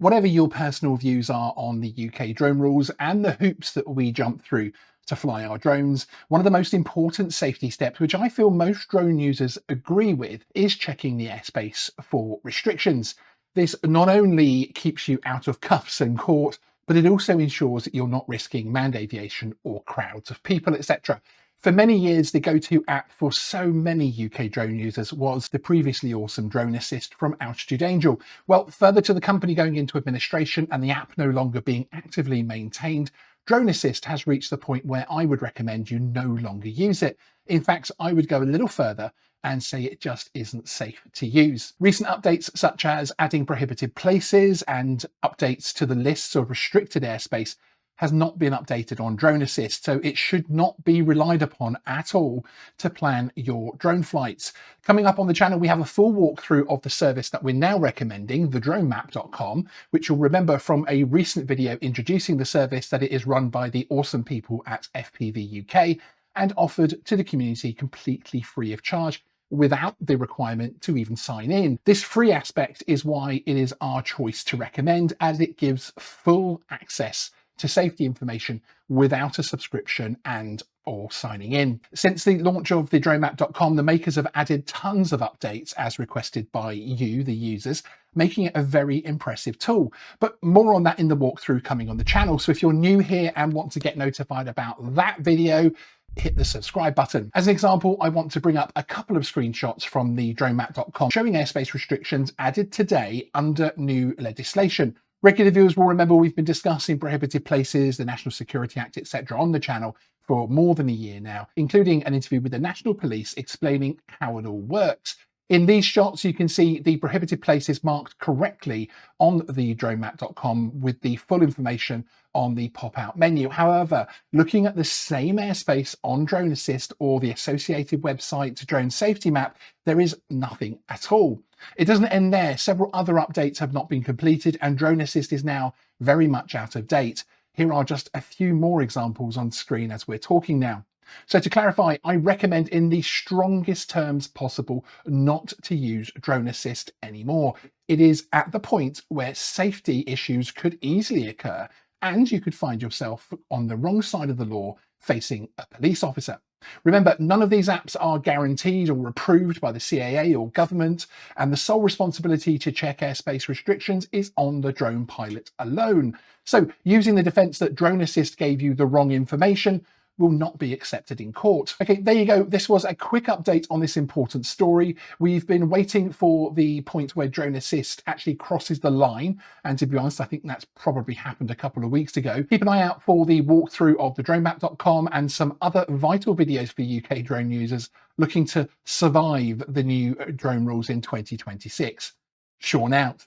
Whatever your personal views are on the UK drone rules and the hoops that we jump through to fly our drones, one of the most important safety steps, which I feel most drone users agree with, is checking the airspace for restrictions. This not only keeps you out of cuffs and court, but it also ensures that you're not risking manned aviation or crowds of people, etc. For many years, the go-to app for so many UK drone users was the previously awesome Drone Assist from Altitude Angel. Well, further to the company going into administration and the app no longer being actively maintained, Drone Assist has reached the point where I would recommend you no longer use it. In fact, I would go a little further and say it just isn't safe to use. Recent updates such as adding prohibited places and updates to the lists of restricted airspace has not been updated on Drone Assist, so it should not be relied upon at all to plan your drone flights. Coming up on the channel, we have a full walkthrough of the service that we're now recommending, thedronemap.com, which you'll remember from a recent video introducing the service that it is run by the awesome people at FPV UK and offered to the community completely free of charge, without the requirement to even sign in. This free aspect is why it is our choice to recommend, as it gives full access to safety information without a subscription and or signing in. Since the launch of thedronemap.com, the makers have added tons of updates as requested by you, the users, making it a very impressive tool. But more on that in the walkthrough coming on the channel. So if you're new here and want to get notified about that video, hit the subscribe button. As an example, I want to bring up a couple of screenshots from the dronemap.com showing airspace restrictions added today under new legislation. Regular viewers will remember we've been discussing prohibited places, the National Security Act, etc. on the channel for more than a year now, including an interview with the National Police explaining how it all works. In these shots, you can see the prohibited places marked correctly on the dronemap.com with the full information on the pop-out menu. However, looking at the same airspace on Drone Assist or the associated website Drone Safety Map, there is nothing at all. It doesn't end there. Several other updates have not been completed and Drone Assist is now very much out of date. Here are just a few more examples on screen as we're talking now. So to clarify, I recommend in the strongest terms possible not to use Drone Assist anymore. It is at the point where safety issues could easily occur and you could find yourself on the wrong side of the law facing a police officer. Remember, none of these apps are guaranteed or approved by the CAA or government, and the sole responsibility to check airspace restrictions is on the drone pilot alone. So using the defense that Drone Assist gave you the wrong information will not be accepted in court. Okay, there you go. This was a quick update on this important story. We've been waiting for the point where Drone Assist actually crosses the line. And to be honest, I think that's probably happened a couple of weeks ago. Keep an eye out for the walkthrough of thedronemap.com and some other vital videos for UK drone users looking to survive the new drone rules in 2026. Sean out.